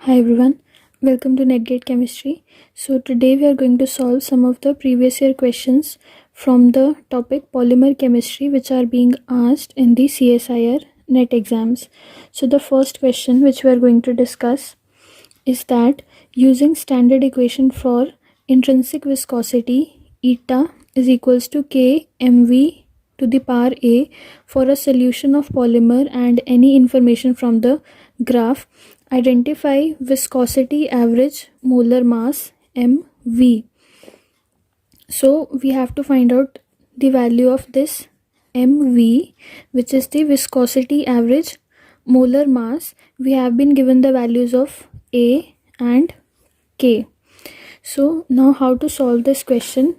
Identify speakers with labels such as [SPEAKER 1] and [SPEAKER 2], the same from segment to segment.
[SPEAKER 1] Hi everyone, welcome to NetGate Chemistry. So today we are going to solve some of the previous year questions from the topic polymer chemistry which are being asked in the CSIR NET exams. So the first question which we are going to discuss is that using standard equation for intrinsic viscosity eta is equals to K mv to the power A for a solution of polymer and any information from the graph, identify viscosity average molar mass mv. So we have to find out the value of this mv, which is the viscosity average molar mass. We have been given the values of A and K. So now how to solve this question?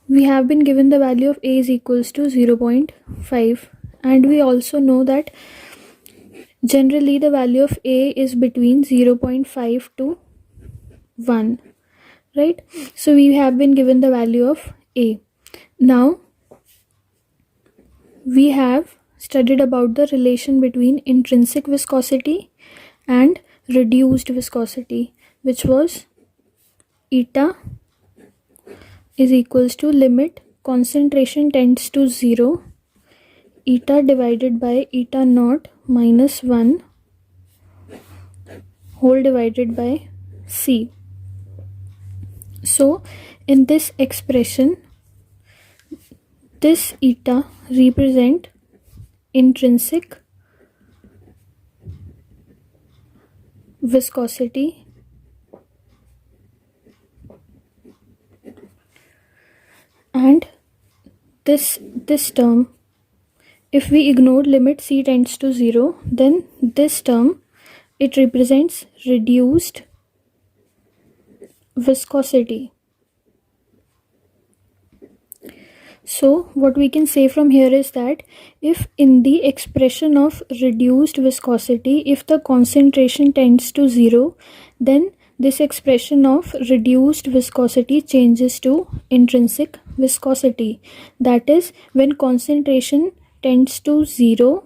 [SPEAKER 1] We have been given the value of A is equals to 0.5, and we also know that generally the value of A is between 0.5 to 1, right? So we have been given the value of A. Now we have studied about the relation between intrinsic viscosity and reduced viscosity, which was eta is equals to limit concentration tends to 0 eta divided by eta naught minus 1 whole divided by C. So in this expression, this eta represent intrinsic viscosity and this term, if we ignore limit C tends to 0, then this term, it represents reduced viscosity. So what we can say from here is that if in the expression of reduced viscosity, if the concentration tends to 0, then this expression of reduced viscosity changes to intrinsic viscosity. That is, when concentration tends to 0,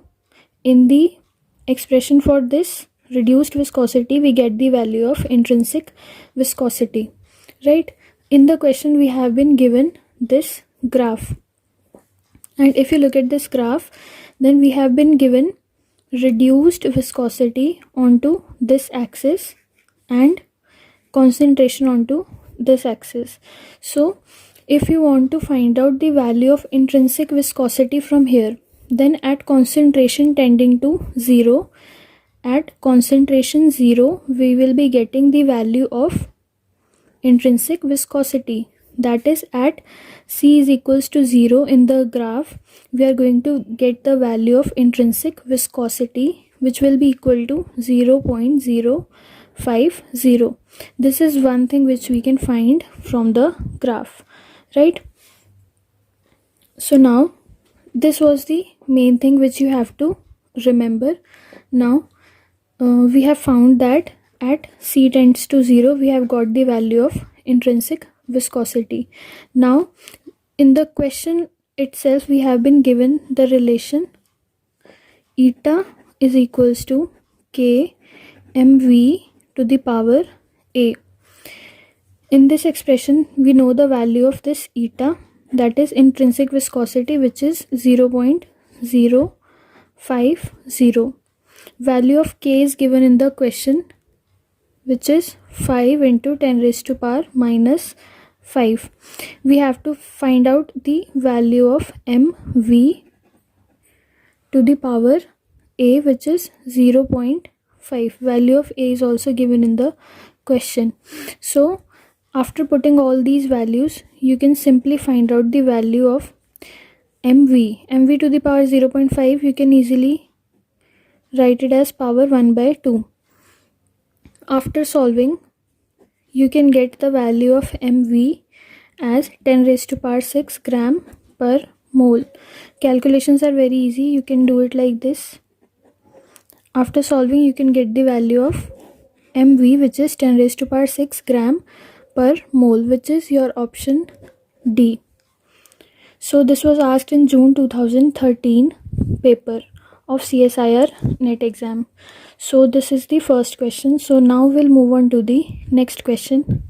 [SPEAKER 1] in the expression for this reduced viscosity, we get the value of intrinsic viscosity, right? In the question we have been given this graph, and if you look at this graph, then we have been given reduced viscosity onto this axis and concentration onto this axis. So if you want to find out the value of intrinsic viscosity from here, then at concentration tending to 0, at concentration 0, we will be getting the value of intrinsic viscosity. That is, at C is equals to 0 in the graph, we are going to get the value of intrinsic viscosity, which will be equal to 0.050. This is one thing which we can find from the graph, right? So now this was the main thing which you have to remember. Now we have found that at C tends to 0, we have got the value of intrinsic viscosity. Now in the question itself, we have been given the relation eta is equals to K mv to the power A. In this expression, we know the value of this eta, that is intrinsic viscosity, which is 0.050. Value of K is given in the question, which is 5 into 10 raised to power minus 5. We have to find out the value of mv to the power A, which is 0.5. Value of A is also given in the question. So after putting all these values, you can simply find out the value of mv to the power 0.5. you can easily write it as power 1 by 2. After solving, you can get the value of mv as 10 raised to power 6 gram per mole. Calculations are very easy. You can do it like this. After solving, you can get the value of mv, which is 10 raised to power 6 gram per mole, which is your option D. So this was asked in June 2013 paper of CSIR NET exam. So this is the first question. So now we'll move on to the next question.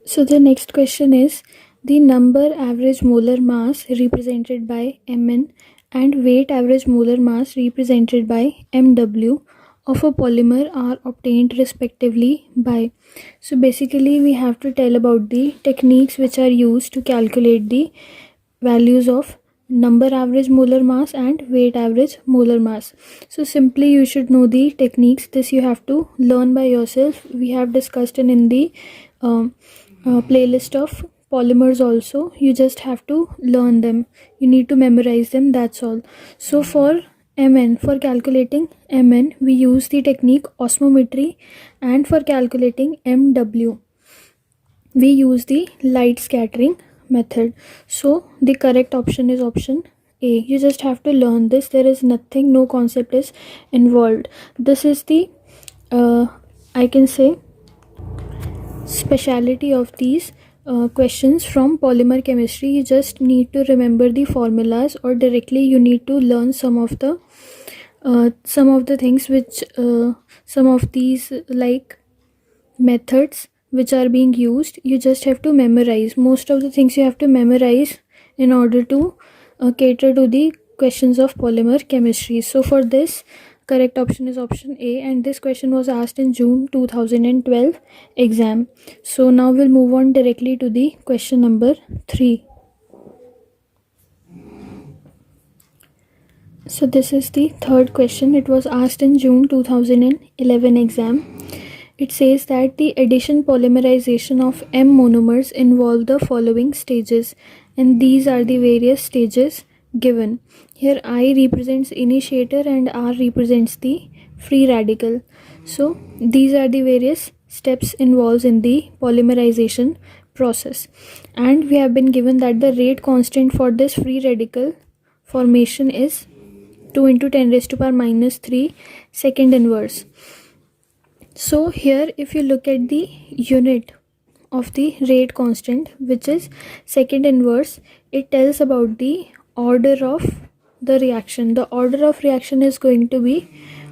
[SPEAKER 1] So the next question is, the number average molar mass represented by Mn and weight average molar mass represented by Mw of a polymer are obtained respectively by. So basically we have to tell about the techniques which are used to calculate the values of number average molar mass and weight average molar mass. So simply you should know the techniques. This you have to learn by yourself. We have discussed in the playlist of polymers also. You just have to learn them. You need to memorize them, that's all. So for Mn, for calculating Mn, we use the technique osmometry, and for calculating Mw, we use the light scattering method. So the correct option is option A. You just have to learn this. There is nothing, no concept is involved. This is the I can say speciality of these questions from polymer chemistry. You just need to remember the formulas, or directly you need to learn some of the things which some of these like methods which are being used. You just have to memorize most of the things. You have to memorize in order to cater to the questions of polymer chemistry. So for this, correct option is option A, and this question was asked in June 2012 exam. So now we'll move on directly to the question number 3. So this is the third question. It was asked in June 2011 exam. It says that the addition polymerization of M monomers involve the following stages, and these are the various stages given. Here I represents initiator and R represents the free radical. So these are the various steps involved in the polymerization process, and we have been given that the rate constant for this free radical formation is 2 into 10 raised to power minus 3 second inverse. So here if you look at the unit of the rate constant, which is second inverse, it tells about the order of the reaction. The order of reaction is going to be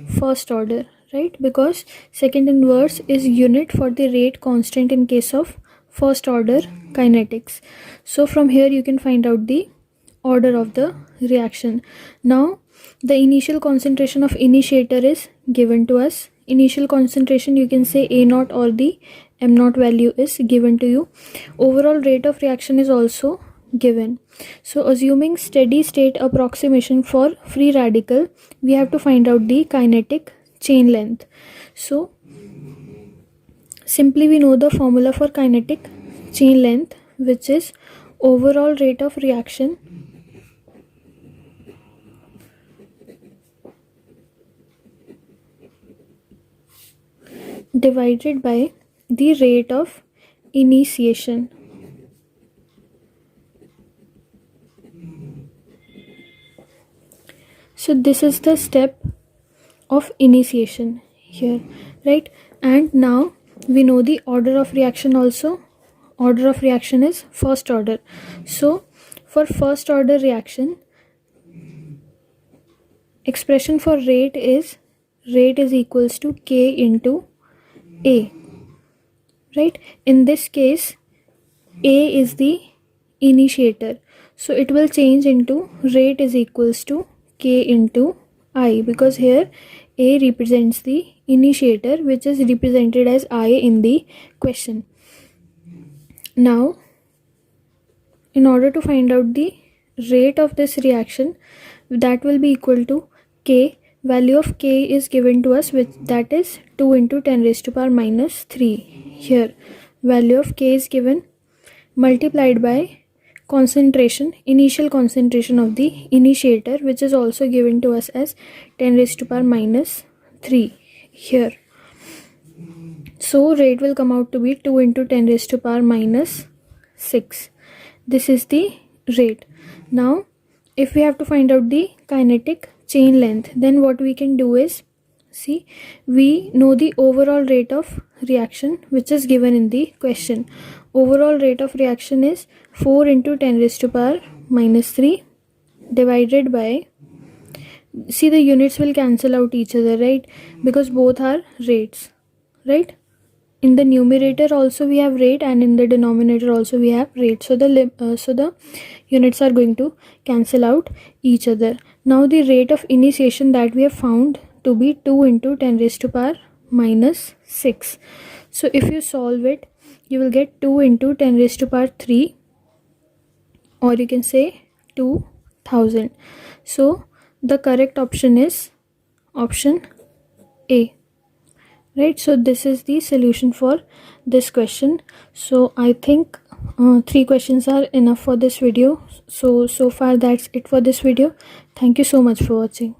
[SPEAKER 1] first order, right? Because second inverse is unit for the rate constant in case of first order kinetics. So from here you can find out the order of the reaction. Now the initial concentration of initiator is given to us. Initial concentration, you can say A0 or the M0 value is given to you. Overall rate of reaction is also given. So assuming steady state approximation for free radical, we have to find out the kinetic chain length. So simply we know the formula for kinetic chain length, which is overall rate of reaction divided by the rate of initiation. So this is the step of initiation here, right? And now we know the order of reaction also. Order of reaction is first order. So for first order reaction, expression for rate is equals to K into A, right? In this case, A is the initiator, so it will change into rate is equals to K into I, because here A represents the initiator, which is represented as I in the question. Now in order to find out the rate of this reaction, that will be equal to K. Value of K is given to us, which that is 2 into 10 raised to power minus 3. Here value of K is given, multiplied by concentration, initial concentration of the initiator, which is also given to us as 10 raised to power minus 3 here. So rate will come out to be 2 into 10 raised to power minus 6. This is the rate. Now if we have to find out the kinetic chain length, then what we can do is, see, we know the overall rate of reaction, which is given in the question. Overall rate of reaction is 4 into 10 raised to power minus 3 divided by, see the units will cancel out each other, right? Because both are rates, right? In the numerator also we have rate, and in the denominator also we have rate. So the units are going to cancel out each other. Now the rate of initiation that we have found to be 2 into 10 raised to power minus 6. So if you solve it, you will get 2 into 10 raised to power 3, or you can say 2000. So the correct option is option A. Right, so this is the solution for this question. So I think 3 questions are enough for this video. So far that's it for this video. Thank you so much for watching.